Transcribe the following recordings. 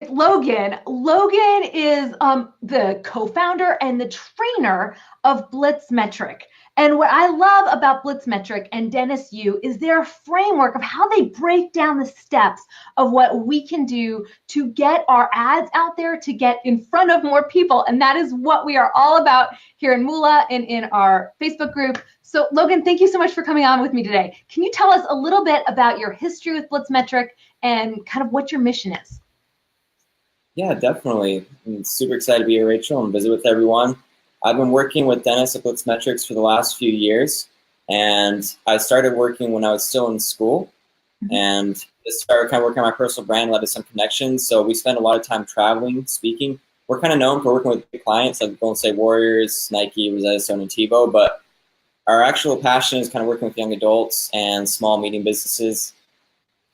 Logan. Logan is the co-founder and the trainer of Blitzmetric. And what I love about Blitzmetric and Dennis Yu is their framework of how they break down the steps of what we can do to get our ads out there, to get in front of more people. And that is what we are all about here in Moolah and in our Facebook group. So Logan, thank you so much for coming on with me today. Can you tell us a little bit about your history with Blitzmetric and kind of what your mission is? Yeah, definitely. I'm super excited to be here, Rachel, and visit with everyone. I've been working with Dennis at Blitzmetrics for the last few years, and I started working when I was still in school, and just started kind of working on my personal brand, led to some connections. So we spend a lot of time traveling, speaking. We're kind of known for working with big clients like Golden State Warriors, Nike, Rosetta Stone, and Tebow, but our actual passion is kind of working with young adults and small, medium businesses,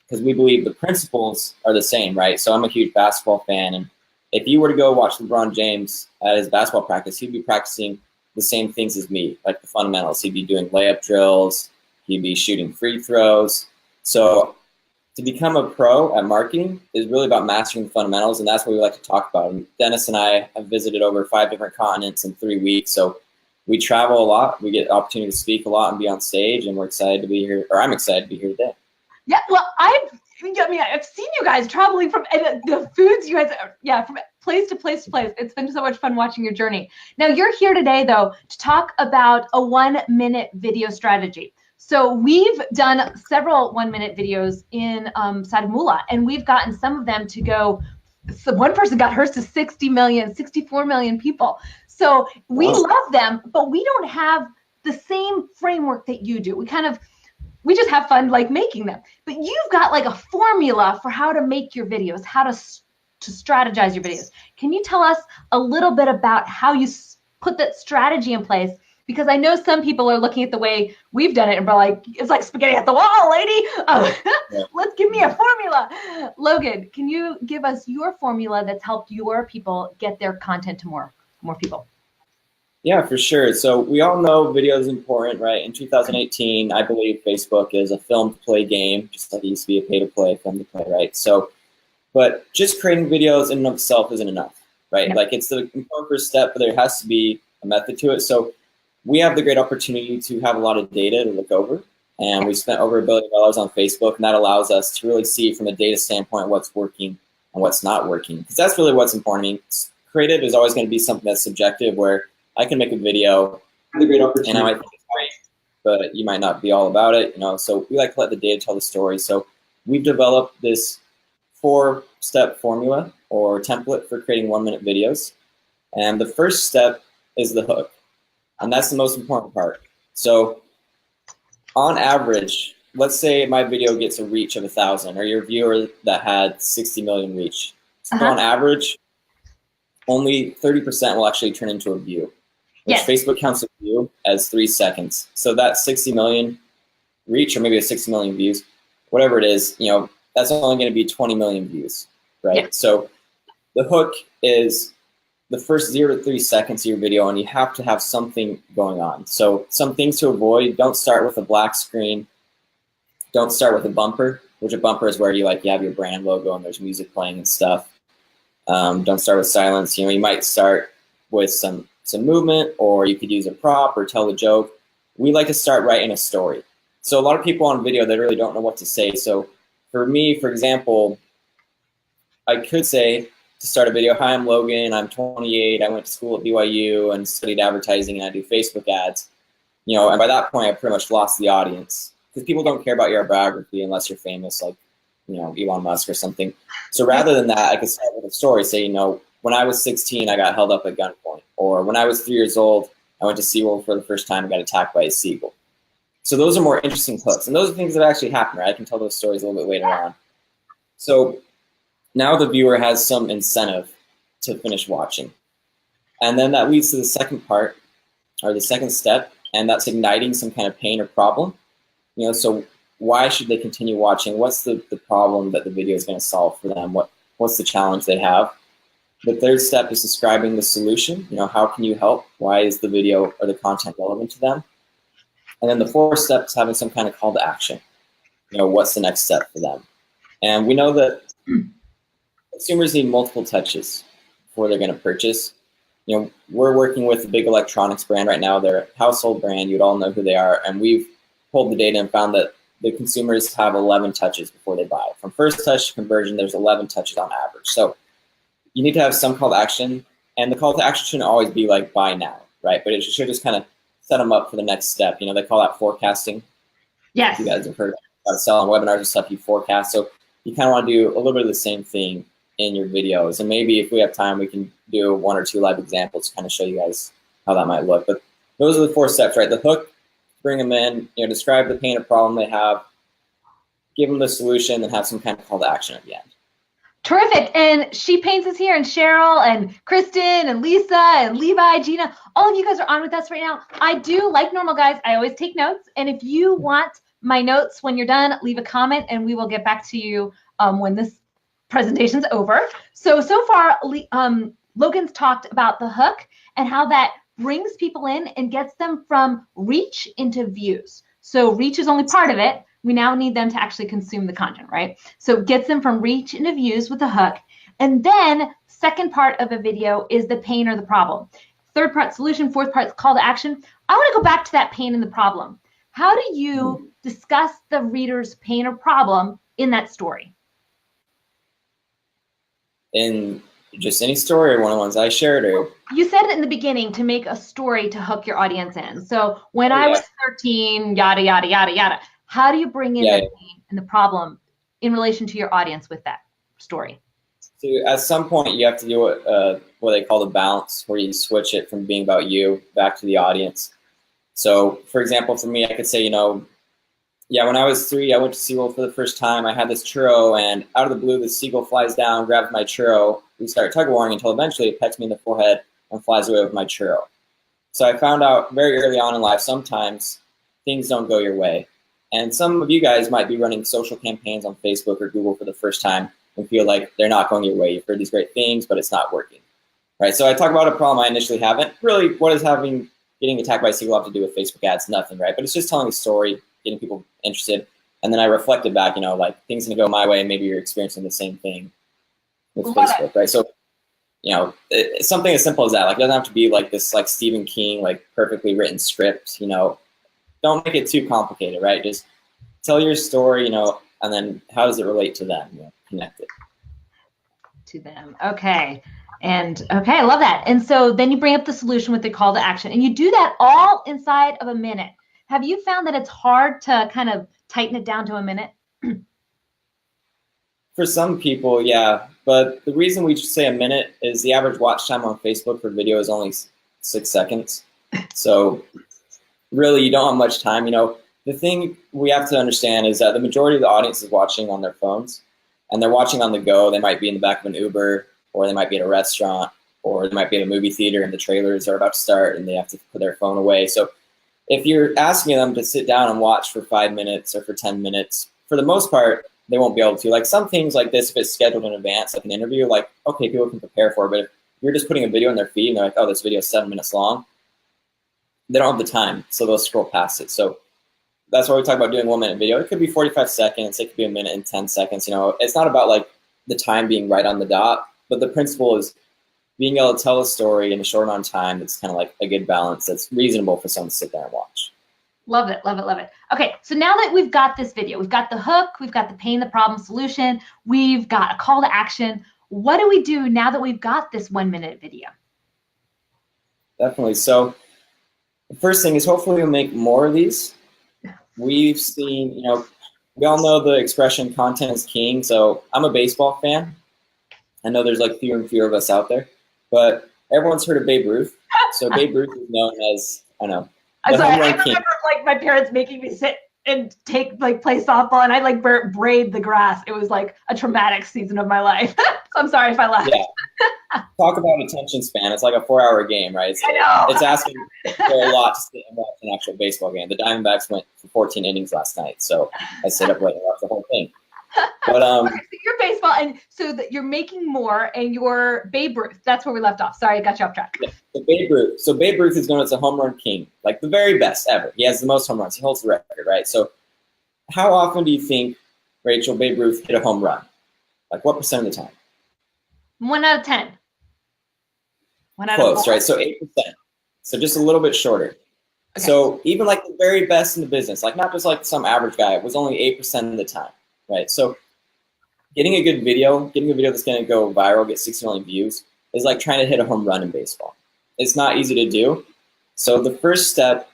because we believe the principles are the same, right? So I'm a huge basketball fan, and if you were to go watch LeBron James at his basketball practice, he'd be practicing the same things as me, like the fundamentals. He'd be doing layup drills, he'd be shooting free throws. So to become a pro at marketing is really about mastering the fundamentals, and that's what we like to talk about. And Dennis and I have visited over 5 different continents in 3 weeks, so we travel a lot. We get the opportunity to speak a lot and be on stage, and we're excited to be here, or I'm excited to be here today. Yeah, well, I've seen you guys traveling from the foods you guys, from place to place to place. It's been so much fun watching your journey. Now you're here today though to talk about a 1-minute video strategy. So we've done several 1-minute videos inside of Moolah, and we've gotten some of them to go. So one person got hers to 60 million, 64 million people. So we love them, but we don't have the same framework that you do. We just have fun like making them. But you've got like a formula for how to make your videos, how to strategize your videos. Can you tell us a little bit about how you put that strategy in place? Because I know some people are looking at the way we've done it and we're like, it's like spaghetti at the wall, lady. Let's give me a formula. Logan, can you give us your formula that's helped your people get their content to more people? Yeah, for sure. So we all know video is important, right? In 2018, I believe Facebook is a film-to-play game, just like it used to be a pay-to-play, film-to-play, right? So, but just creating videos in and of itself isn't enough, right? Yeah. Like it's the important first step, but there has to be a method to it. So we have the great opportunity to have a lot of data to look over, and we spent over $1 billion on Facebook, and that allows us to really see from a data standpoint what's working and what's not working, because that's really what's important. I mean, creative is always going to be something that's subjective, where I can make a video, and I might think it's great, but you might not be all about it, So we like to let the data tell the story. So we've developed this 4-step formula or template for creating 1-minute videos. And the first step is the hook, and that's the most important part. So on average, let's say my video gets a reach of 1,000, or your viewer that had 60 million reach. So on average, only 30% will actually turn into a view, which Facebook counts a view as 3 seconds. So that 60 million reach, or maybe a 60 million views, whatever it is, that's only going to be 20 million views, right? Yeah. So the hook is the first 0 to 3 seconds of your video, and you have to have something going on. So some things to avoid: don't start with a black screen. Don't start with a bumper, which a bumper is where you have your brand logo and there's music playing and stuff. Don't start with silence. You might start with some movement, or you could use a prop or tell a joke. We like to start right in a story. So a lot of people on video, they really don't know what to say. So for me, for example, I could say to start a video, "Hi, I'm Logan, I'm 28, I went to school at BYU and studied advertising, and I do Facebook ads." And by that point, I pretty much lost the audience, because people don't care about your biography unless you're famous, like, Elon Musk or something. So rather than that, I could start with a story, say, when I was 16, I got held up at gunpoint. Or when I was 3 years old, I went to SeaWorld for the first time and got attacked by a seagull. So those are more interesting hooks. And those are things that actually happen, right? I can tell those stories a little bit later on. So now the viewer has some incentive to finish watching. And then that leads to the second part, or the second step, and that's igniting some kind of pain or problem. So why should they continue watching? What's the problem that the video is going to solve for them? What's the challenge they have? The third step is describing the solution. How can you help? Why is the video or the content relevant to them? And then the fourth step is having some kind of call to action. What's the next step for them? And we know that consumers need multiple touches before they're going to purchase. You know, we're working with a big electronics brand right now. They're a household brand. You'd all know who they are. And we've pulled the data and found that the consumers have 11 touches before they buy. From first touch to conversion, there's 11 touches on average. So you need to have some call to action. And the call to action shouldn't always be like buy now, right? But it should just kind of set them up for the next step. You know, they call that forecasting. Yes. You guys have heard about selling webinars and stuff, you forecast. So you kind of want to do a little bit of the same thing in your videos. And maybe if we have time, we can do 1 or 2 live examples to kind of show you guys how that might look. But those are the 4 steps, right? The hook, bring them in, you know, describe the pain or problem they have, give them the solution, and have some kind of call to action at the end. Terrific. And She Paints is here, and Cheryl, and Kristen, and Lisa, and Levi, Gina. All of you guys are on with us right now. I do, like normal guys, I always take notes. And if you want my notes when you're done, leave a comment, and we will get back to you when this presentation's over. So far, Logan's talked about the hook and how that brings people in and gets them from reach into views. So reach is only part of it. We now need them to actually consume the content, right? So it gets them from reach into views with the hook. And then second part of a video is the pain or the problem. Third part, solution. Fourth part, call to action. I want to go back to that pain and the problem. How do you discuss the reader's pain or problem in that story? In just any story or one of the ones I shared? Or you said it in the beginning to make a story to hook your audience in. So when I was 13, yada, yada, yada, yada. How do you bring in the pain and the problem in relation to your audience with that story? So at some point, you have to do what they call the balance, where you switch it from being about you back to the audience. So, for example, for me, I could say, you know, yeah, when I was 3, I went to SeaWorld for the first time. I had this churro, and out of the blue, the seagull flies down, grabs my churro. We start tug-of-warring until eventually it pecks me in the forehead and flies away with my churro. So I found out very early on in life, sometimes things don't go your way. And some of you guys might be running social campaigns on Facebook or Google for the first time and feel like they're not going your way. You've heard these great things, but it's not working, right? So I talk about a problem I initially haven't. Really, what does getting attacked by a seagull have to do with Facebook ads? Nothing, right? But it's just telling a story, getting people interested. And then I reflected back, you know, like things going to go my way, and maybe you're experiencing the same thing with Facebook, right? So, you know, it's something as simple as that. Like, it doesn't have to be like this, like Stephen King, like perfectly written script, you know. Don't make it too complicated, right? Just tell your story, you know, and then how does it relate to them? You know, connect it to them. Okay. And okay, I love that. And so then you bring up the solution with the call to action, and you do that all inside of a minute. Have you found that it's hard to kind of tighten it down to a minute? For some people, yeah. But the reason we say a minute is the average watch time on Facebook for video is only 6 seconds. So really, you don't have much time. You know, the thing we have to understand is that the majority of the audience is watching on their phones, and they're watching on the go. They might be in the back of an Uber, or they might be at a restaurant, or they might be at a movie theater and the trailers are about to start and they have to put their phone away. So if you're asking them to sit down and watch for 5 minutes or for 10 minutes, for the most part, they won't be able to. Like some things like this, if it's scheduled in advance, like an interview, like, okay, people can prepare for it. But if you're just putting a video in their feed and they're like, oh, this video is 7 minutes long, they don't have the time, so they'll scroll past it. So that's why we talk about doing 1 minute video. It could be 45 seconds, it could be a minute and 10 seconds. You know, it's not about like the time being right on the dot, but the principle is being able to tell a story in a short amount of time that's kind of like a good balance that's reasonable for someone to sit there and watch. Love it, love it, love it. Okay, so now that we've got this video, we've got the hook, we've got the pain, the problem, solution, we've got a call to action. What do we do now that we've got this 1 minute video? Definitely. So the first thing is hopefully we'll make more of these. We've seen, you know, we all know the expression content is king. So I'm a baseball fan. I know there's like fewer and fewer of us out there, but everyone's heard of Babe Ruth. So Babe Ruth is known as, I know, the home run king. Remember like my parents making me sit and play softball, and I like braid the grass. It was like a traumatic season of my life. So I'm sorry if I laughed. Yeah. Talk about attention span. It's like a 4-hour game, right? I know. It's asking for a lot to sit and watch an actual baseball game. The Diamondbacks went for 14 innings last night, so I stayed up late and watched the whole thing. But so you're baseball, and so that you're making more, and you're Babe Ruth. That's where we left off. Sorry, I got you off track. Yeah, Babe Ruth. So Babe Ruth is known as a home run king, like the very best ever. He has the most home runs. He holds the record, right? So how often do you think, Rachel, Babe Ruth hit a home run? Like what percent of the time? 1 out of 10. 1 out Close, of 4? right? So 8%. So just a little bit shorter. Okay. So even like the very best in the business, like not just like some average guy, was only 8% of the time, right? So getting a good video, that's going to go viral, get 60 million views, is like trying to hit a home run in baseball. It's not easy to do. So the first step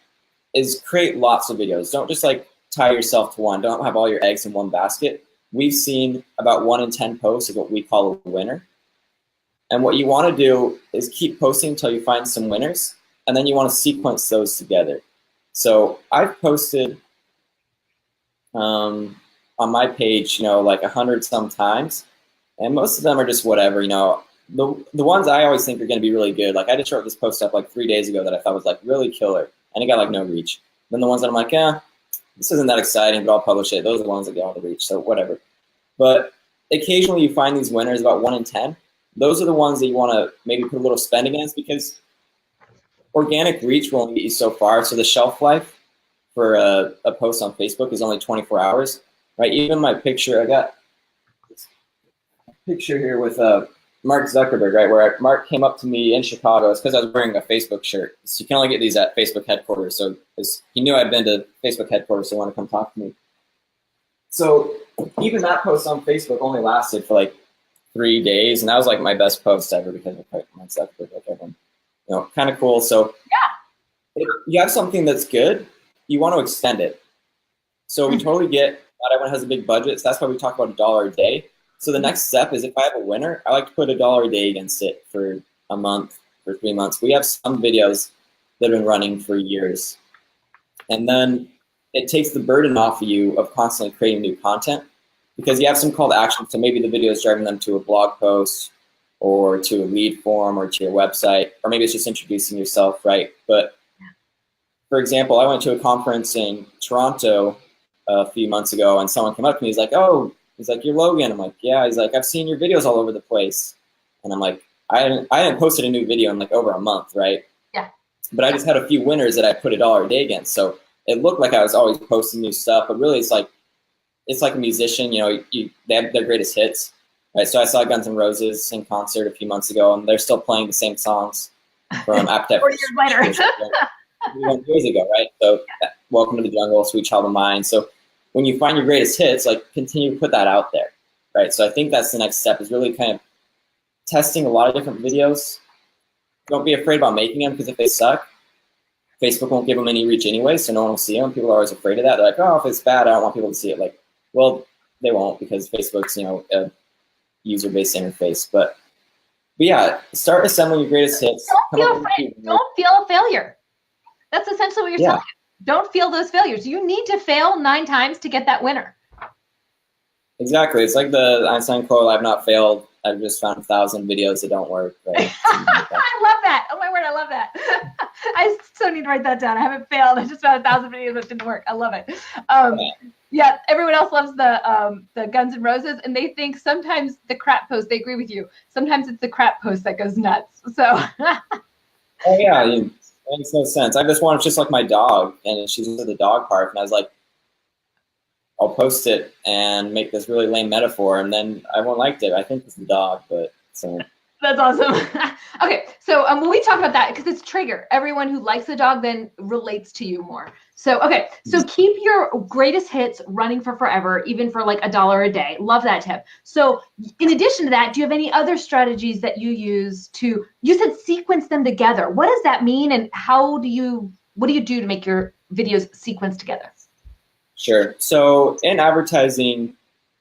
is create lots of videos. Don't just like tie yourself to one. Don't have all your eggs in one basket. We've seen about 1 in 10 posts is what we call a winner. And what you want to do is keep posting until you find some winners, and then you want to sequence those together. So I've posted on my page, like 100 some times, and most of them are just whatever, The ones I always think are going to be really good, like I just wrote this post up like 3 days ago that I thought was like really killer, and it got like no reach. Then the ones that I'm like, this isn't that exciting, but I'll publish it. Those are the ones that get all the reach, so whatever. But occasionally you find these winners, about 1 in 10. Those are the ones that you want to maybe put a little spend against, because organic reach will only get you so far. So the shelf life for a post on Facebook is only 24 hours, right? Even my picture, I got this picture here with Mark Zuckerberg, right? Where Mark came up to me in Chicago. It's because I was wearing a Facebook shirt. So you can only get these at Facebook headquarters. So he knew I'd been to Facebook headquarters, so he wanted to come talk to me. So even that post on Facebook only lasted for like 3 days, and that was like my best post ever because of Mark Zuckerberg, like everyone, kind of cool. So if you have something that's good, you want to extend it. So we totally get not everyone has a big budget, so that's why we talk about $1 a day. So the next step is if I have a winner, I like to put $1 a day against it for a month, for 3 months. We have some videos that have been running for years. And then it takes the burden off of you of constantly creating new content, because you have some call to action. So maybe the video is driving them to a blog post or to a lead form or to your website, or maybe it's just introducing yourself, right? But for example, I went to a conference in Toronto a few months ago, and someone came up to me. He's like, you're Logan. I'm like, yeah. He's like, I've seen your videos all over the place. And I'm like, I hadn't posted a new video in like over a month, right? Yeah. But I just had a few winners that I put $1 a day against. So it looked like I was always posting new stuff, but really it's like a musician, they have their greatest hits, right? So I saw Guns N' Roses in concert a few months ago, and they're still playing the same songs from Appetite 4 years later. years ago, right? So Welcome to the Jungle, Sweet Child of Mine. So when you find your greatest hits, like continue to put that out there, right? So I think that's the next step, is really kind of testing a lot of different videos. Don't be afraid about making them, because if they suck, Facebook won't give them any reach anyway, so no one will see them. People are always afraid of that. They're like, if it's bad, I don't want people to see it. Like, well, they won't, because Facebook's, a user-based interface. But yeah, start assembling your greatest hits. Don't feel a failure. That's essentially what you're telling you. Don't feel those failures. You need to fail 9 times to get that winner. Exactly. It's like the Einstein quote, I've not failed. I've just found 1,000 videos that don't work. Right? I love that. Oh my word, I love that. I so need to write that down. I haven't failed. I just found 1,000 videos that didn't work. I love it. Yeah, everyone else loves the Guns N' Roses, and they think sometimes the crap post, they agree with you. Sometimes it's the crap post that goes nuts. So. Oh yeah, it makes no sense. I just wanted just like my dog, and she's at the dog park, and I was like, I'll post it and make this really lame metaphor, and then everyone liked it. I think it's the dog, but so. That's awesome. Okay, so when we talk about that, because it's trigger, everyone who likes the dog then relates to you more. So, okay, so keep your greatest hits running for forever, even for like $1 a day. Love that tip. So in addition to that, do you have any other strategies that you use to, you said sequence them together. What does that mean, and what do you do to make your videos sequence together? Sure. So in advertising,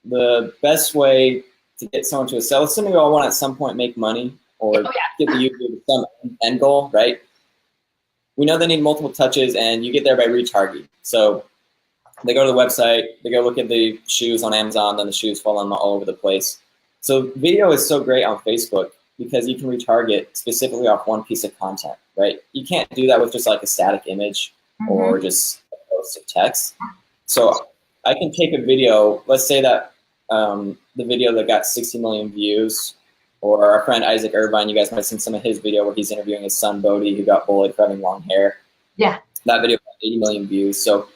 the best way to get someone to a sale, assuming we all want at some point make money or get the user to some end goal, right? We know they need multiple touches, and you get there by retargeting. So they go to the website, they go look at the shoes on Amazon, then the shoes fall on all over the place. So video is so great on Facebook because you can retarget specifically off one piece of content, right? You can't do that with just like a static image or just a post of text. So I can take a video, let's say that the video that got 60 million views, or our friend Isaac Irvine, you guys might have seen some of his video where he's interviewing his son Bodhi, who got bullied for having long hair. Yeah. That video got 80 million views. So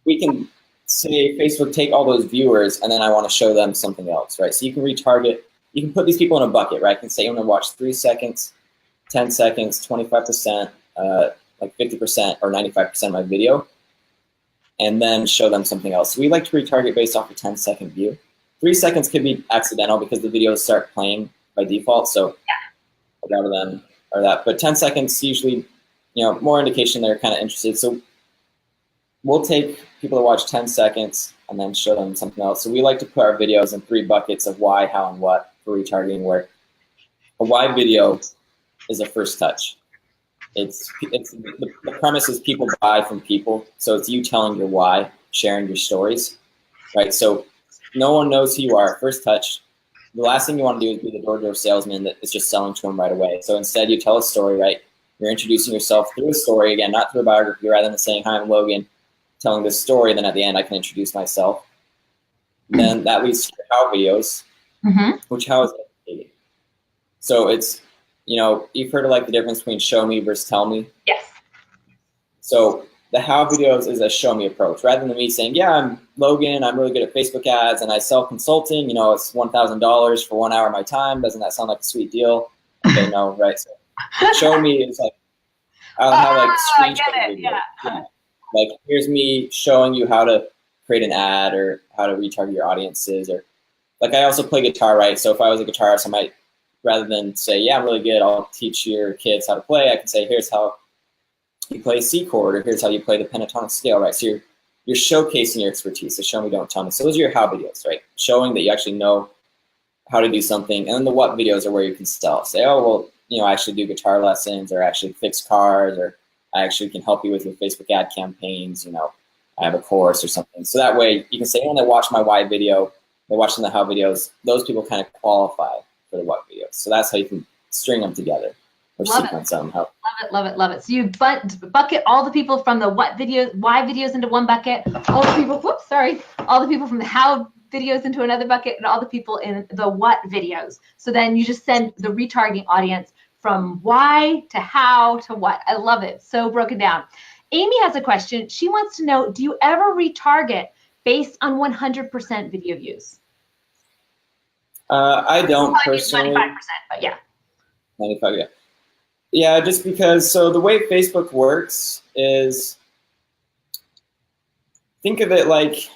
we can say, Facebook, take all those viewers, and then I want to show them something else, right? So you can retarget you can put these people in a bucket, right? You can say you want to watch 3 seconds, 10 seconds, 25%, like 50% or 95% of my video, and then show them something else. So we like to retarget based off a 10-second view. 3 seconds could be accidental because the videos start playing by default, so whatever them or that. But 10 seconds usually, more indication they're kind of interested. So we'll take people to watch 10 seconds and then show them something else. So we like to put our videos in 3 buckets of why, how, and what for retargeting, where a why video is a first touch. The premise is people buy from people. So it's you telling your why, sharing your stories, right? So no one knows who you are. First touch. The last thing you want to do is be the door-to-door salesman that is just selling to them right away. So instead you tell a story, right? You're introducing yourself through a story, again, not through a biography, rather than saying, hi, I'm Logan, telling this story, then at the end I can introduce myself. Then that leads to how videos, which how is it? So it's, you've heard of like the difference between show me versus tell me. Yes. So the how videos is a show me approach. Rather than me saying, yeah, I'm Logan, I'm really good at Facebook ads and I sell consulting, it's $1,000 for 1 hour of my time. Doesn't that sound like a sweet deal? Okay, no, right? So show me is like, I'll have like screenshot videos. Yeah. Like, here's me showing you how to create an ad or how to retarget your audiences. Or like, I also play guitar, right? So if I was a guitarist, I might, rather than say, yeah, I'm really good, I'll teach your kids how to play, I can say, here's how you play a C chord, or here's how you play the pentatonic scale, right? So you're showcasing your expertise. So show me, don't tell me. So those are your how videos, right? Showing that you actually know how to do something. And then the what videos are where you can sell. Say, oh, well, I actually do guitar lessons, or actually fix cars, or I actually can help you with your Facebook ad campaigns. I have a course or something. So that way you can say, when they watch my why video, they're watching the how videos, those people kind of qualify for the what videos. So that's how you can string them together or sequence them. Love it, love it, love it. So you bucket all the people from the what videos, why videos into one bucket, all the people, all the people from the how videos into another bucket, and all the people in the what videos. So then you just send the retargeting audience from why to how to what. I love it. So broken down. Amy has a question. She wants to know, do you ever retarget based on 100% video views? I don't personally. 95%, but yeah. 95, yeah. Yeah, just because, so the way Facebook works is, think of it like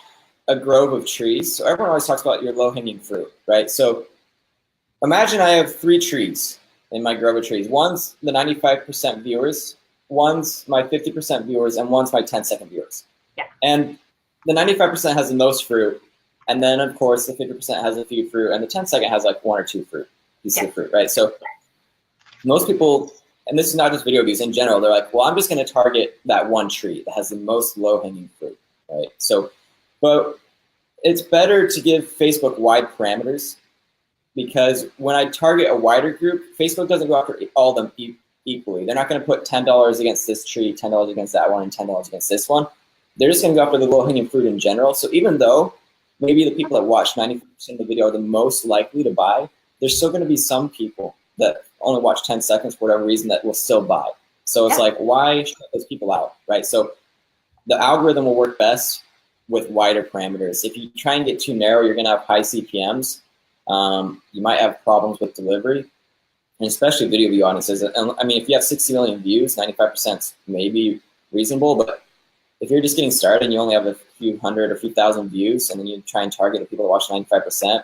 a grove of trees. So everyone always talks about your low-hanging fruit, right? So imagine I have 3 trees in my grove of trees. One's the 95% viewers, one's my 50% viewers, and one's my 10-second viewers. Yeah. And the 95% has the most fruit, and then of course the 50% has a few fruit, and the 10-second has like 1 or 2 pieces of fruit, right? So most people, and this is not just video views, in general, they're like, well, I'm just going to target that one tree that has the most low-hanging fruit, right? So, but it's better to give Facebook wide parameters, because when I target a wider group, Facebook doesn't go after all of them equally. They're not going to put $10 against this tree, $10 against that one, and $10 against this one. They're just going to go after the low-hanging fruit in general. So even though maybe the people that watch 90% of the video are the most likely to buy, there's still going to be some people that only watch 10 seconds for whatever reason that will still buy. So it's like, why shut those people out, right? So the algorithm will work best with wider parameters. If you try and get too narrow, you're going to have high CPMs. You might have problems with delivery, and especially video view audiences. And I mean, if you have 60 million views, 95% may be reasonable, but if you're just getting started and you only have a few hundred or few thousand views, and then you try and target the people that watch 95%,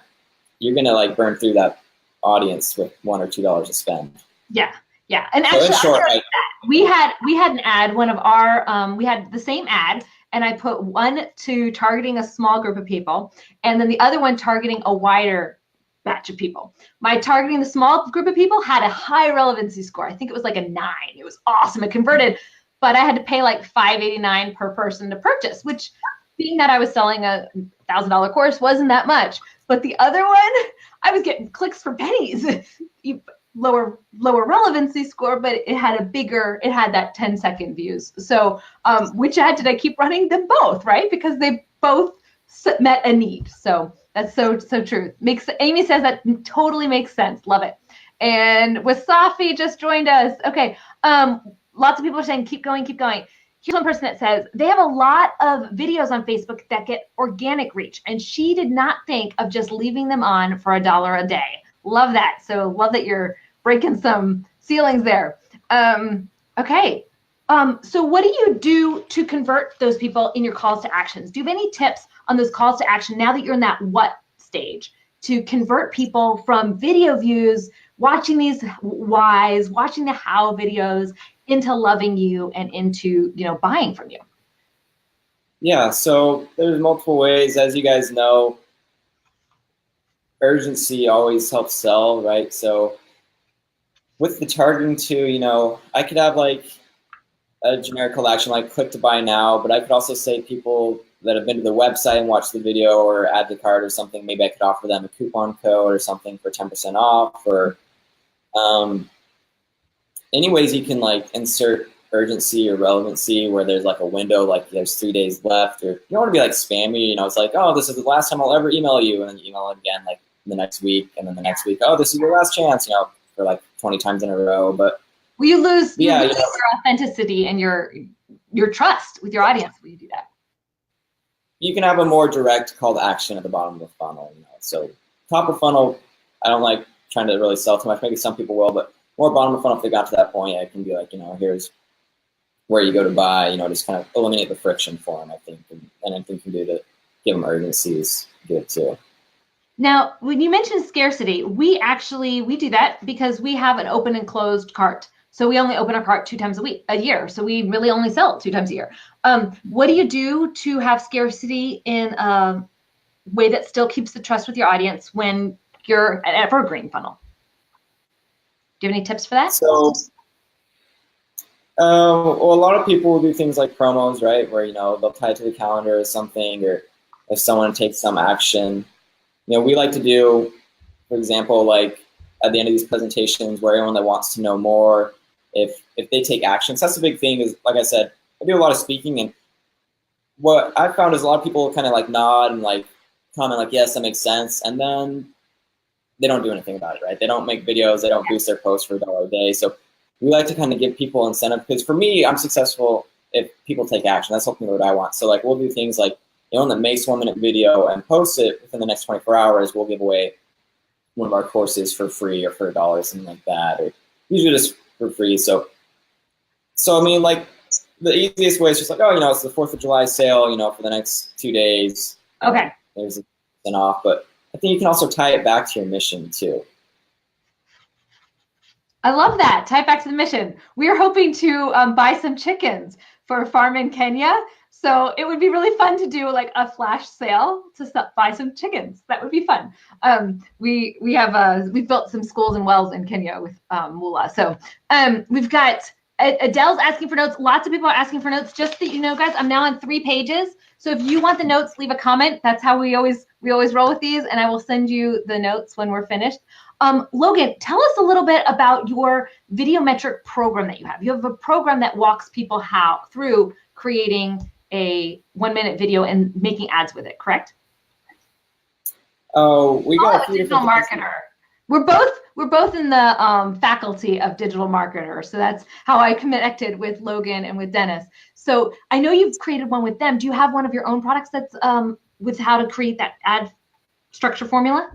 you're going to like burn through that audience with $1 or $2 to spend. Yeah. Yeah. And actually, so in short, we had an ad, one of our, we had the same ad, and I put one to targeting a small group of people, and then the other one targeting a wider batch of people. My targeting the small group of people had a high relevancy score. I think it was like a 9. It was awesome. It converted, but I had to pay like $5.89 per person to purchase, which, being that I was selling a $1,000 course, wasn't that much. But the other one, I was getting clicks for pennies. Lower relevancy score, but it had it had that 10-second views. So which ad did I keep running? Them both, right? Because they both met a need. So that's so true. Amy says that totally makes sense. Love it. And Wasafi just joined us. Okay. Lots of people are saying, keep going, keep going. Here's one person that says they have a lot of videos on Facebook that get organic reach, and she did not think of just leaving them on for $1 a day. Love that. So love that you're breaking some ceilings there. Okay. So what do you do to convert those people in your calls to actions? Do you have any tips on those calls to action now that you're in that what stage to convert people from video views, watching these whys, watching the how videos into loving you and into, buying from you? Yeah, so there's multiple ways. As you guys know, urgency always helps sell, right? So with the targeting too, I could have like a generic call to action like click to buy now, but I could also say people that have been to the website and watched the video or add to cart or something, maybe I could offer them a coupon code or something for 10% off, or any ways you can like insert urgency or relevancy where there's like a window, like there's 3 days left, or you don't want to be like spammy, it's like, oh, this is the last time I'll ever email you, and then you email it again like the next week, and then the next week, oh, this is your last chance, for like 20 times in a row. But you lose your authenticity and your trust with your audience when you do that. You can have a more direct call to action at the bottom of the funnel. So top of funnel, I don't like trying to really sell too much. Maybe some people will, but more bottom of funnel, if they got to that point, I can be like, here's where you go to buy, just kind of eliminate the friction for them, I think. And anything you can do to give them urgency is good too. Now, when you mentioned scarcity, we do that because we have an open and closed cart. So we only open our cart 2 times a year. So we really only sell 2 times a year. What do you do to have scarcity in a way that still keeps the trust with your audience when you're an evergreen funnel? Do you have any tips for that? So, well, a lot of people will do things like promos, right? Where, they'll tie it to the calendar or something, or if someone takes some action. We like to do, for example, like at the end of these presentations where anyone that wants to know more, if they take action. So that's the big thing is, like I said, I do a lot of speaking, and what I've found is a lot of people kind of like nod and like comment like, yes, that makes sense. And then they don't do anything about it, right? They don't make videos, they don't boost their posts for $1 a day. So we like to kind of give people incentive, because for me, I'm successful if people take action. That's ultimately what I want. So like we'll do things like, anyone that makes 1-minute video and posts it within the next 24 hours, we'll give away one of our courses for free or for $1, something like that, or usually just for free. So I mean, like the easiest way is just like, oh, it's the 4th of July sale, for the next 2 days. Okay. There's an off, but I think you can also tie it back to your mission too. I love that. Tie it back to the mission. We are hoping to buy some chickens for a farm in Kenya. So it would be really fun to do like a flash sale to buy some chickens. That would be fun. We've built some schools and wells in Kenya with Moolah. So we've got Adele's asking for notes. Lots of people are asking for notes. Just so you know, guys, I'm now on 3 pages. So if you want the notes, leave a comment. That's how we always roll with these, and I will send you the notes when we're finished. Logan, tell us a little bit about your video metric program that you have. You have a program that walks people through creating a 1-minute video and making ads with it, correct? Oh, we got a digital marketer. We're both in the faculty of digital marketer, so that's how I connected with Logan and with Dennis. So I know you've created one with them. Do you have one of your own products that's with how to create that ad structure formula?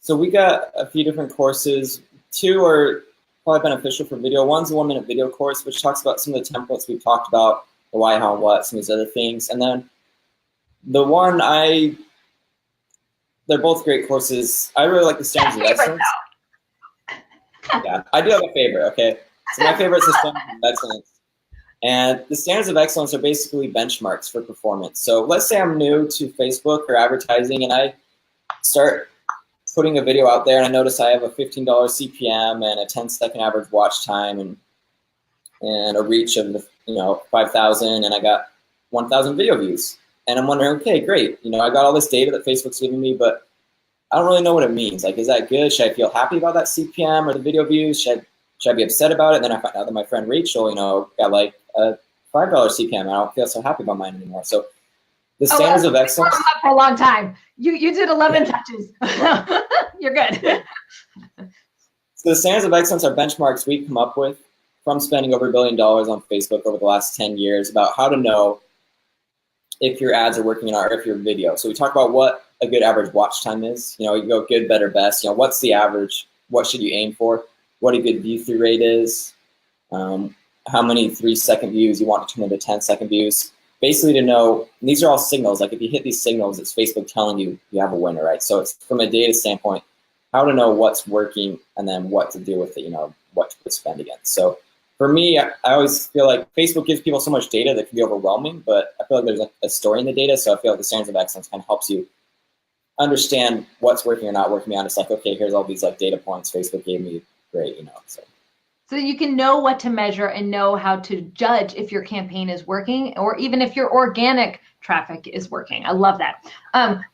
So we got a few different courses. 2 are probably beneficial for video. One's a 1-minute video course, which talks about some of the templates we've talked about, the why, how, what, some of these other things. And then the one they're both great courses. I really like the Standards of Excellence. Yeah, I do have a favorite, okay? So my favorite is the Standards of Excellence. And the Standards of Excellence are basically benchmarks for performance. So let's say I'm new to Facebook or advertising, and I start putting a video out there, and I notice I have a $15 CPM and a 10-second average watch time and a reach of 5,000, and I got 1,000 video views. And I'm wondering, okay, great. I got all this data that Facebook's giving me, but I don't really know what it means. Like, is that good? Should I feel happy about that CPM or the video views? Should I be upset about it? And then I find out that my friend Rachel, got like a $5 CPM. I don't feel so happy about mine anymore. So the Standards of Excellence. For a long time. You did 11 touches. You're good. So the Standards of Excellence are benchmarks we come up with from spending over $1 billion on Facebook over the last 10 years about how to know if your ads are working or if your video. So we talk about what a good average watch time is. You know, you go good, better, best. You know, what's the average? What should you aim for? What a good view through rate is. How many 3-second views you want to turn into 10-second views. Basically to know, and these are all signals. Like if you hit these signals, it's Facebook telling you you have a winner, right? So it's from a data standpoint, how to know what's working and then what to do with it, you know, what to spend against. So for me, I always feel like Facebook gives people so much data that can be overwhelming, but I feel like there's a story in the data. So I feel like the Standards of Excellence kind of helps you understand what's working or not working beyond. It's like, okay, here's all these like data points Facebook gave me, great, you know, So you can know what to measure and know how to judge if your campaign is working or even if your organic traffic is working. I love that.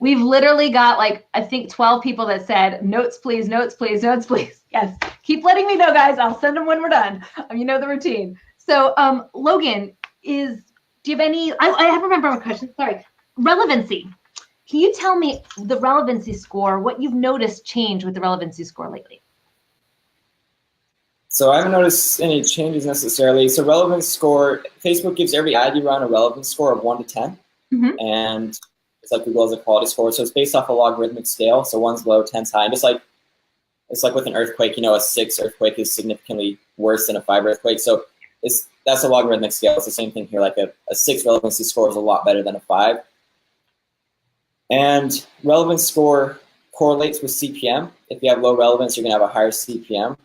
We've literally got like, I think 12 people that said, notes, please, notes, please, notes, please. Yes, keep letting me know, guys. I'll send them when we're done. You know the routine. So Logan, do you have any, I have to remember my question, sorry. Relevancy. Can you tell me the relevancy score, what you've noticed change with the relevancy score lately? So I haven't noticed any changes necessarily. So relevance score, Facebook gives every ad you run a relevance score of 1 to 10. Mm-hmm. And it's like Google has a quality score. So it's based off a logarithmic scale. So 1's low, 10's high. And just like, it's like with an earthquake, you know, a 6 earthquake is significantly worse than a 5 earthquake. So that's a logarithmic scale. It's the same thing here. Like a 6 relevancy score is a lot better than a 5. And relevance score correlates with CPM. If you have low relevance, you're going to have a higher CPM.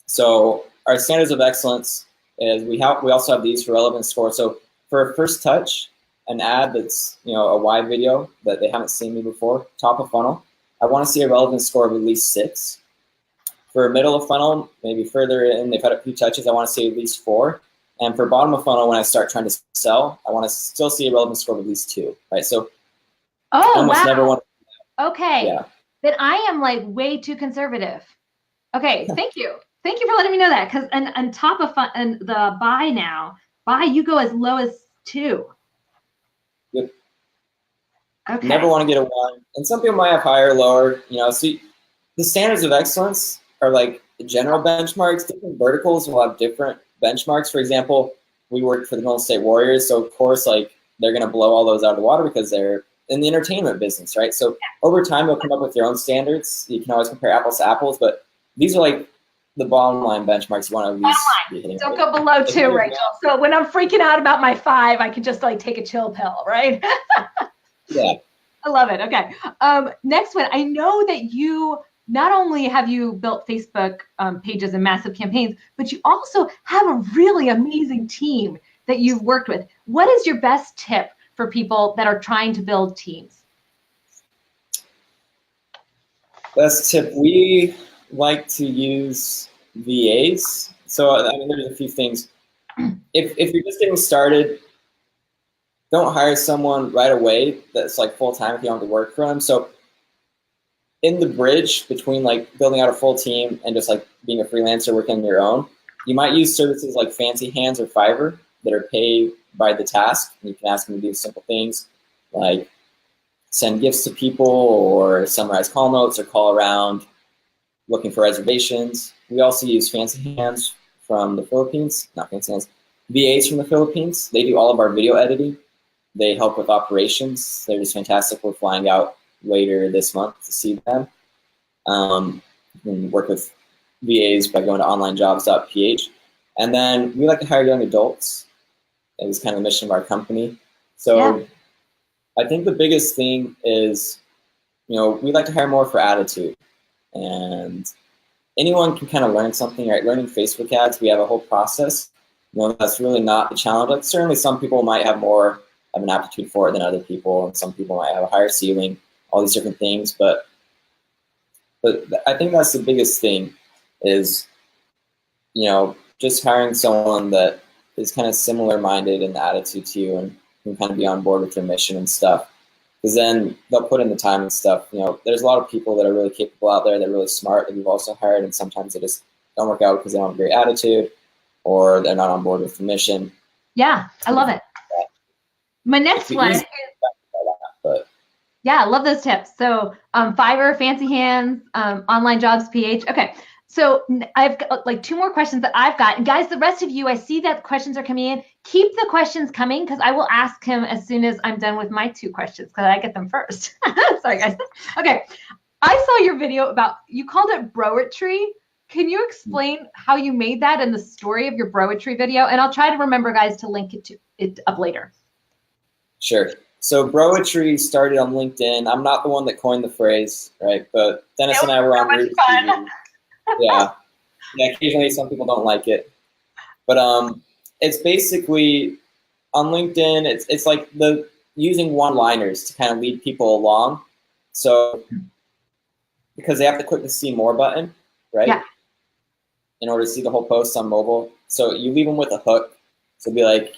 So our Standards of Excellence is we also have these for relevance score. So for a first touch, an ad that's, you know, a wide video that they haven't seen me before, top of funnel, I want to see a relevance score of at least 6. For middle of funnel, maybe further in, they've had a few touches, I want to see at least 4. And for bottom of funnel, when I start trying to sell, I want to still see a relevance score of at least 2, right? So I almost never want to. Okay. Yeah. Then I am like way too conservative. Okay, thank you. Thank you for letting me know that. Because on top of and the buy, you go as low as 2. Yep. Okay. Never want to get a 1. And some people might have higher, lower. You know, see, the Standards of Excellence are like general benchmarks. Different verticals will have different benchmarks. For example, we work for the Golden State Warriors, so of course, like they're going to blow all those out of the water because they're in the entertainment business, right? So over time, you'll come up with your own standards. You can always compare apples to apples, but these are like the bottom line benchmarks you want to at least be hitting. Don't go below 2, Rachel. So when I'm freaking out about my 5, I can just like take a chill pill, right? Yeah. I love it. Okay. Next one. I know that you not only have you built Facebook pages and massive campaigns, but you also have a really amazing team that you've worked with. What is your best tip for people that are trying to build teams? Best tip, we like to use VAs. So I mean, there's a few things. If you're just getting started, don't hire someone right away that's like full-time if you don't have to work for them. So in the bridge between like building out a full team and just like being a freelancer working on your own, you might use services like Fancy Hands or Fiverr that are paid by the task. And you can ask them to do simple things like send gifts to people or summarize call notes or call around looking for reservations. We also use Fancy Hands from the Philippines, not Fancy Hands, VAs from the Philippines. They do all of our video editing. They help with operations. They're just fantastic. We're flying out later this month to see them. You can work with VAs by going to onlinejobs.ph. And then we like to hire young adults. It is kind of the mission of our company. So yeah. I think the biggest thing is, you know, we like to hire more for attitude. And anyone can kind of learn something, right? Learning Facebook ads, we have a whole process. You know, that's really not the challenge. Like certainly some people might have more of an aptitude for it than other people, and some people might have a higher ceiling, all these different things. But I think that's the biggest thing is, you know, just hiring someone that is kind of similar minded in the attitude to you and can kind of be on board with your mission and stuff. Because then they'll put in the time and stuff. You know, there's a lot of people that are really capable out there that are really smart that we've also hired, and sometimes they just don't work out because they don't have a great attitude or they're not on board with the mission. Yeah, I love it. My next one is, yeah, I love those tips. So Fiverr, Fancy Hands, Online Jobs PH. Okay, So I've got like 2 more questions that I've got. And guys, the rest of you, I see that questions are coming in. Keep the questions coming because I will ask him as soon as I'm done with my 2 questions because I get them first. Sorry, guys. Okay. I saw your video about, you called it broetry. Can you explain how you made that and the story of your broetry video? And I'll try to remember, guys, to link it up later. Sure. So broetry started on LinkedIn. I'm not the one that coined the phrase, right? But Dennis and I were on Ruth TV. Yeah. Occasionally some people don't like it, but it's basically on LinkedIn. It's like using one-liners to kind of lead people along. So because they have to click the see more button, right? Yeah. In order to see the whole post on mobile. So you leave them with a hook. So it'd be like,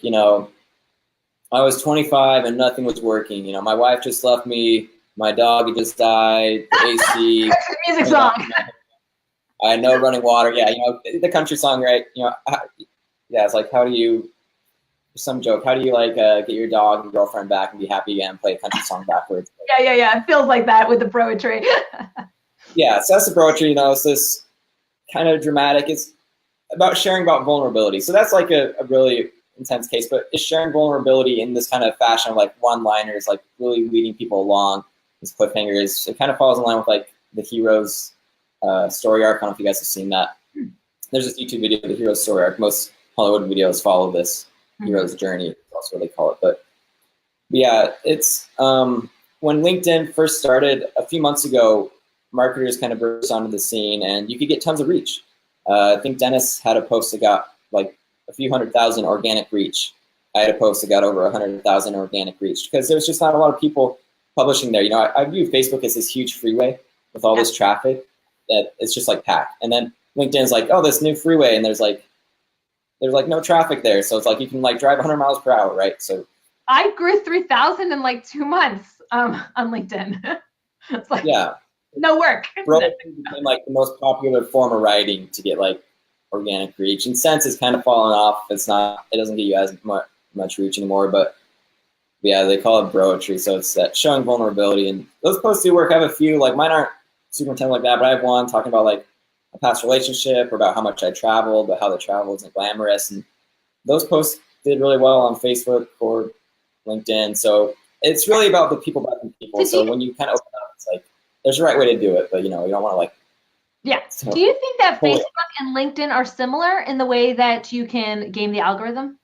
I was 25 and nothing was working. My wife just left me. My dog just died. The AC. Music song. I had no running water. Yeah, the country song, right? Yeah, it's like, how do you, some joke, how do you like get your dog and girlfriend back and be happy again and play a country song backwards? Yeah. It feels like that with the broetry. Yeah, so that's the broetry, it's this kind of dramatic. It's about sharing about vulnerability. So that's like a really intense case, but it's sharing vulnerability in this kind of fashion of like one-liners, like really leading people along. These cliffhangers. It kind of falls in line with like the hero's story arc. I don't know if you guys have seen that. There's this YouTube video, the hero's story arc. Most Hollywood videos follow this hero's journey. That's what they call it. But yeah, it's when LinkedIn first started a few months ago, marketers kind of burst onto the scene and you could get tons of reach. I think Dennis had a post that got like a few 100,000 organic reach. I had a post that got over 100,000 organic reach because there's just not a lot of people publishing there. I view Facebook as this huge freeway with all this traffic that it's just like packed. And then LinkedIn's like, oh, this new freeway, and there's like no traffic there. So it's like you can like drive 100 miles per hour, right? So I grew 3,000 in like 2 months on LinkedIn. It's like no work. Broetry became like the most popular form of writing to get like organic reach. And since it's kind of fallen off, it doesn't get you as much reach anymore. But yeah, they call it broetry. So it's that showing vulnerability, and those posts do work. I have a few, like mine aren't super intense like that, but I have one talking about like a past relationship or about how much I traveled, but how the travel isn't glamorous. And those posts did really well on Facebook or LinkedIn. So it's really about the people by the people. So when you kind of open up, it's like there's a right way to do it, but you don't want to like. Yeah. Do you think that Facebook and LinkedIn are similar in the way that you can game the algorithm?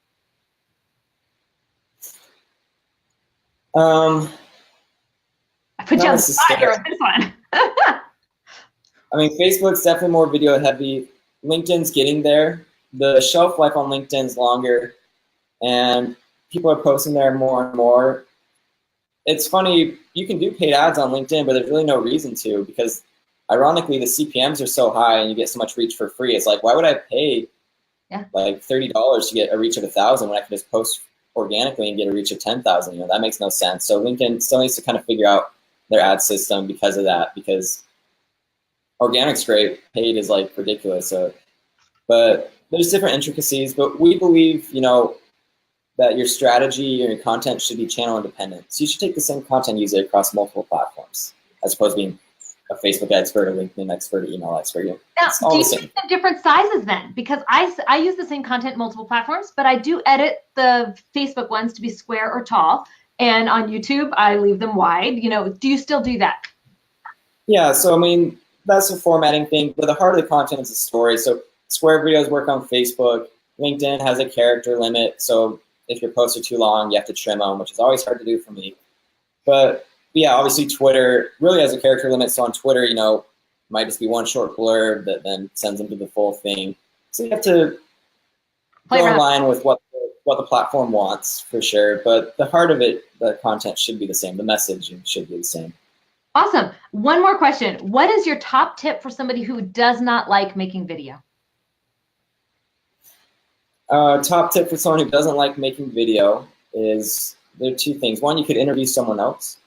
I put you on the spot here with this one. I mean, Facebook's definitely more video heavy. LinkedIn's getting there. The shelf life on LinkedIn's longer, and people are posting there more and more. It's funny, you can do paid ads on LinkedIn, but there's really no reason to, because ironically the CPMs are so high and you get so much reach for free. It's like, why would I pay like $30 to get a reach of 1,000 when I can just post organically and get a reach of 10,000? That makes no sense. So LinkedIn still needs to kind of figure out their ad system because of that, because organic's great, paid is like ridiculous. But there's different intricacies, but we believe, that your strategy or your content should be channel independent. So you should take the same content, use it across multiple platforms, as opposed to being a Facebook expert, a LinkedIn expert, an email expert. Now, do you use them different sizes then? Because I use the same content in multiple platforms, but I do edit the Facebook ones to be square or tall. And on YouTube, I leave them wide. Do you still do that? Yeah, so I mean, that's a formatting thing, but the heart of the content is the story. So square videos work on Facebook. LinkedIn has a character limit, so if your posts are too long, you have to trim them, which is always hard to do for me. But yeah, obviously Twitter really has a character limit. So on Twitter, it might just be one short blurb that then sends them to the full thing. So you have to go in line with what the platform wants, for sure. But the heart of it, the content should be the same. The message should be the same. Awesome. One more question. What is your top tip for somebody who does not like making video? Top tip for someone who doesn't like making video is, there are 2 things. One, you could interview someone else.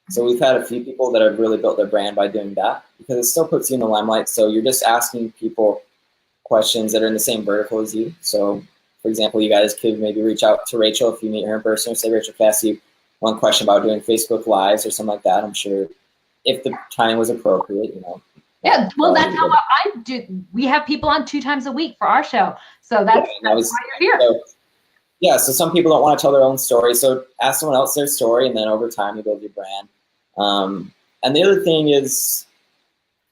So we've had a few people that have really built their brand by doing that, because it still puts you in the limelight. So you're just asking people questions that are in the same vertical as you. So for example, you guys could maybe reach out to Rachel if you meet her in person, or say, Rachel, can I ask you one question about doing Facebook Lives or something like that? I'm sure if the timing was appropriate, Yeah, well, that's how I do. We have people on 2 times a week for our show, so that's why you're here. So, yeah, so some people don't want to tell their own story, so ask someone else their story, and then over time you build your brand. And the other thing is,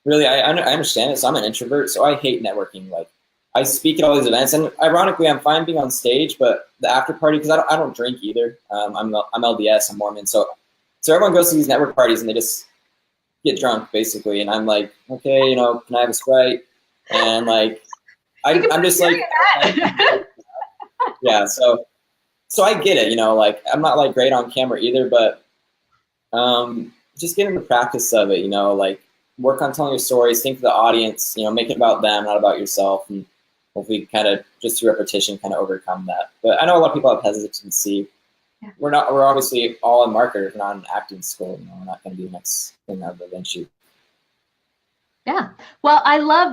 really, I understand it. So I'm an introvert, so I hate networking. Like, I speak at all these events, and ironically, I'm fine being on stage, but the after party, because I don't drink either. I'm LDS, I'm Mormon, so everyone goes to these network parties and they just get drunk basically, and I'm like, okay, you know, can I have a Sprite? And like, I'm just like, yeah. So I get it, you know, like I'm not like great on camera either, but just get in the practice of it, you know, like work on telling your stories, think of the audience, you know, make it about them, not about yourself, and hopefully kind of just through repetition kind of overcome that. But I know a lot of people have hesitancy. Yeah. We're obviously all in marketers, not in acting school, you know, we're not going to be the next thing that will event you. Yeah. Well,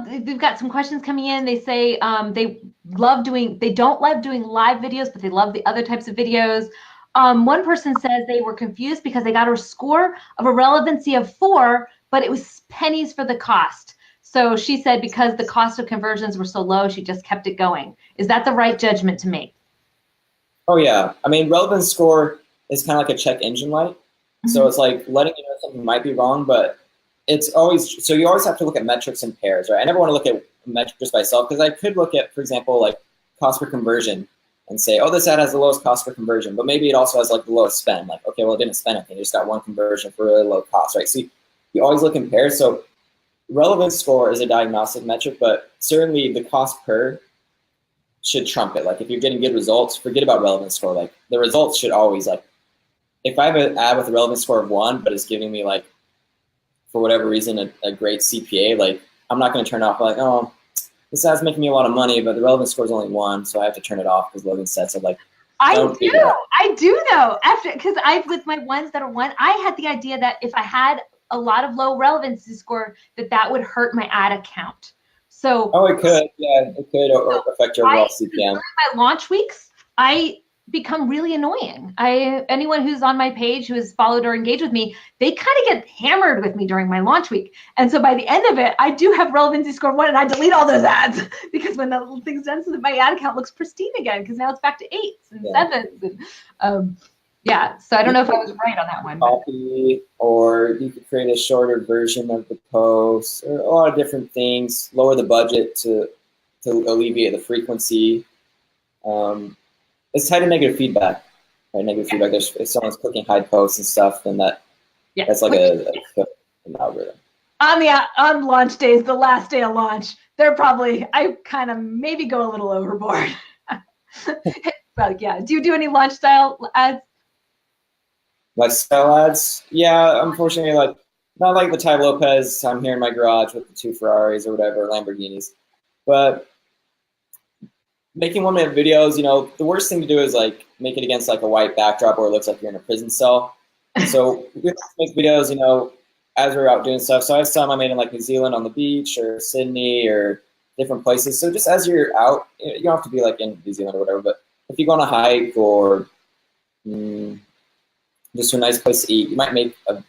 we've got some questions coming in. They say they don't love doing live videos, but they love the other types of videos. One person says they were confused because they got a score of a relevancy of 4, but it was pennies for the cost. So she said because the cost of conversions were so low, she just kept it going. Is that the right judgment to make? Oh, yeah. I mean, relevance score is kind of like a check engine light. Mm-hmm. So it's like letting you know something might be wrong, but it's always, so you always have to look at metrics in pairs, right? I never want to look at metrics by itself, because I could look at, for example, like cost per conversion and say, oh, this ad has the lowest cost per conversion, but maybe it also has like the lowest spend. Like, okay, well, it didn't spend anything. You just got one conversion for really low cost, right? So you always look in pairs. So relevance score is a diagnostic metric, but certainly the cost per should trump it. Like if you're getting good results, forget about relevance score. Like the results should always, like, if I have an ad with a relevance score of 1, but it's giving me like, for whatever reason, a great CPA, like I'm not going to turn it off like, oh, this ad's making me a lot of money, but the relevance score is only 1, so I have to turn it off because Logan said so. Like, I do though. Because with my ones that are 1, I had the idea that if I had a lot of low relevancy score, that would hurt my ad account. So it could, yeah, it could affect your overall CPM. During my launch weeks, I become really annoying. Anyone who's on my page who has followed or engaged with me, they kind of get hammered with me during my launch week. And so by the end of it, I do have relevancy score 1, and I delete all those ads because when that little thing's done, so that my ad account looks pristine again, because now it's back to 8s and 7s. And, yeah, so I don't know if I was right on that one. Copy, or you could create a shorter version of the post, or a lot of different things. Lower the budget to alleviate the frequency. It's tied to negative feedback, right? Negative feedback. If someone's clicking hide posts and stuff, then that's like an algorithm. On launch days, the last day of launch, I kind of maybe go a little overboard. But yeah, do you do any launch style ads? Lifestyle ads? Yeah, unfortunately, like not like the Ty Lopez, I'm here in my garage with the 2 Ferraris or whatever, Lamborghinis. But making 1-minute videos, you know, the worst thing to do is like make it against like a white backdrop where it looks like you're in a prison cell. So we make videos, you know, as we're out doing stuff. So I have some I made in like New Zealand on the beach, or Sydney, or different places. So just as you're out, you don't have to be like in New Zealand or whatever, but if you go on a hike or just to a nice place to eat, you might make a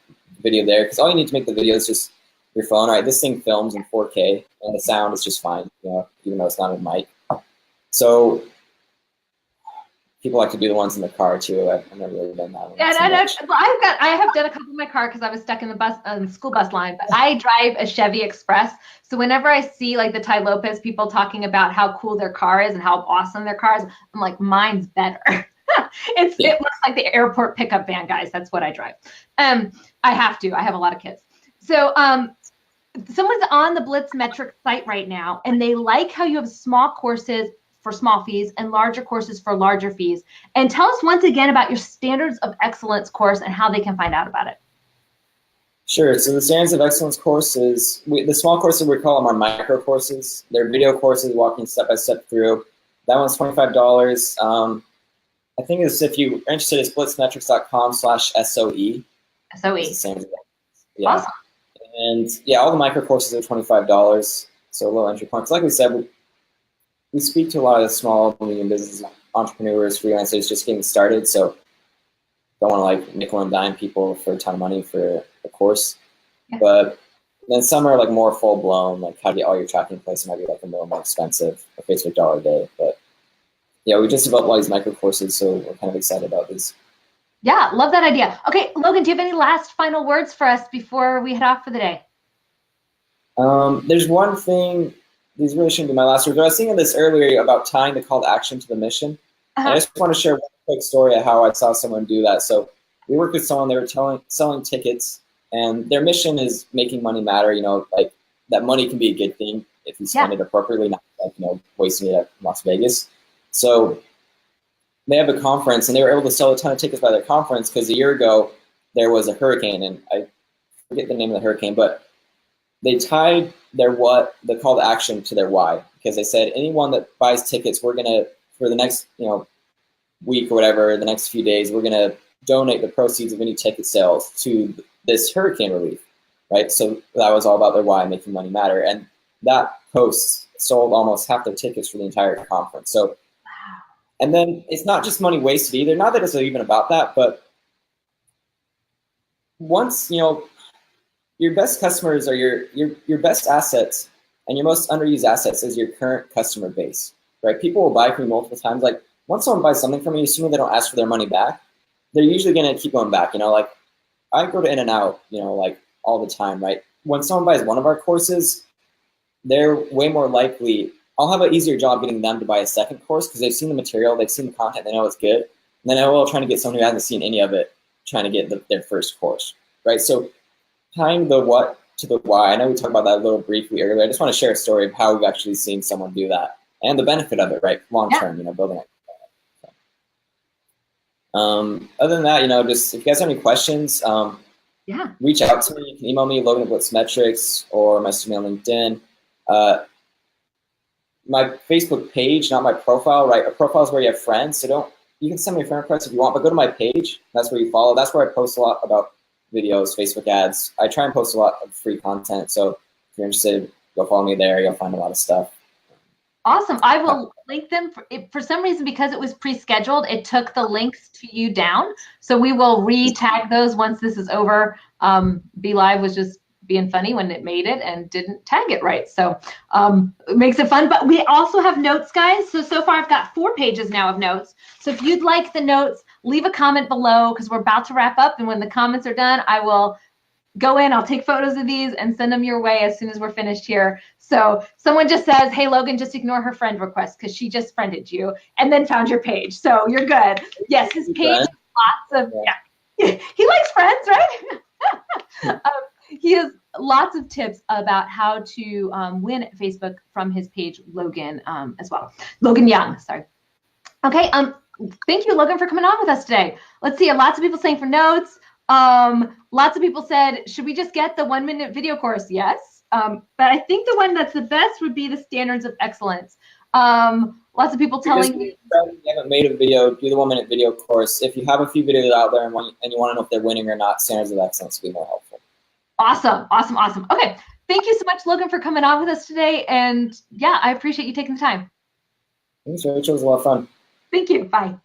video there, because all you need to make the video is just your phone. All right, this thing films in 4K, and the sound is just fine, you know, even though it's not a mic. So people like to do the ones in the car too. I've never really done that one. Yeah, I have done a couple in my car because I was stuck in the school bus line. But I drive a Chevy Express, so whenever I see like the Ty Lopez people talking about how cool their car is and how awesome their car is, I'm like, mine's better. It looks like the airport pickup van, guys. That's what I drive. I have to. I have a lot of kids. So someone's on the Blitz Metrics site right now, and they like how you have small courses for small fees and larger courses for larger fees. And tell us once again about your Standards of Excellence course and how they can find out about it. Sure. So the Standards of Excellence courses, the small courses, we call them our micro courses. They're video courses walking step by step through. That one's $25. I think it's, if you're interested, it's blitzmetrics.com/SOE. SOE. Yeah. Awesome. And yeah, all the micro courses are $25. So low entry points. Like we said, we speak to a lot of the small, medium business entrepreneurs, freelancers just getting started. So don't want to like nickel and dime people for a ton of money for a course. Yeah. But Then some are like more full blown, like how to get all your tracking placed might be like a little more expensive, a Facebook dollar a day. But yeah, we just developed all these micro courses, so we're kind of excited about these. Yeah, love that idea. Okay, Logan, do you have any last final words for us before we head off for the day? There's one thing, these really shouldn't be my last words, but I was thinking this earlier about tying the call to action to the mission. And I just want to share one quick story of how I saw someone do that. So we worked with someone, they were selling tickets, and their mission is making money matter. You know, like that money can be a good thing if you spend it appropriately, not like, you know, wasting it at Las Vegas. So they have a conference, and they were able to sell a ton of tickets by their conference because a year ago there was a hurricane, and I forget the name of the hurricane, but they tied their the call to action to their why, because they said anyone that buys tickets, we're gonna, for the next, you know, week or whatever, the next few days, we're gonna donate the proceeds of any ticket sales to this hurricane relief, right? So that was all about their why, making money matter, and that post sold almost half their tickets for the entire conference. So, and then it's not just money wasted either. Not that it's even about that, but once, you know, your best customers are your best assets, and your most underused assets is your current customer base, right? People will buy from you multiple times. Like once someone buys something from you, assuming they don't ask for their money back, they're usually going to keep going back. You know, like I go to In-N-Out, you know, like all the time, right? When someone buys one of our courses, they're way more likely, I'll have an easier job getting them to buy a second course because they've seen the material, they've seen the content, they know it's good. And then I will trying to get someone who hasn't seen any of it, trying to get their first course, right? So tying the what to the why. I know we talked about that a little briefly earlier. I just want to share a story of how we've actually seen someone do that and the benefit of it, right? Long term, you know, building it. Other than that, you know, just if you guys have any questions, reach out to me. You can email me, Logan at Blitzmetrics, or message me on LinkedIn. My Facebook page, not my profile, right? A profile is where you have friends, so you can send me a friend request if you want, but go to my page. That's where you follow. That's where I post a lot about videos, Facebook ads. I try and post a lot of free content, so if you're interested, go follow me there. You'll find a lot of stuff. Awesome. I will link them. For some reason, because it was pre-scheduled, it took the links to you down. So we will re-tag those once this is over. Be Live was just being funny when it made it and didn't tag it right. So it makes it fun. But we also have notes, guys. So far I've got 4 pages now of notes. So if you'd like the notes, leave a comment below because we're about to wrap up. And when the comments are done, I will go in, I'll take photos of these and send them your way as soon as we're finished here. So someone just says, hey, Logan, just ignore her friend request because she just friended you and then found your page. So you're good. Yes, his page has lots of, he likes friends, right? He has lots of tips about how to win at Facebook from his page, Logan, as well. Logan Young, sorry. Okay, thank you, Logan, for coming on with us today. Let's see, lots of people saying for notes. Lots of people said, should we just get the 1-minute video course? Yes. But I think the one that's the best would be the Standards of Excellence. Lots of people telling me. If you haven't made a video, do the 1-minute video course. If you have a few videos out there and you want to know if they're winning or not, Standards of Excellence would be more helpful. Awesome, awesome, awesome. Okay, thank you so much, Logan, for coming on with us today. And yeah, I appreciate you taking the time. Thanks, Rachel. It was a lot of fun. Thank you. Bye.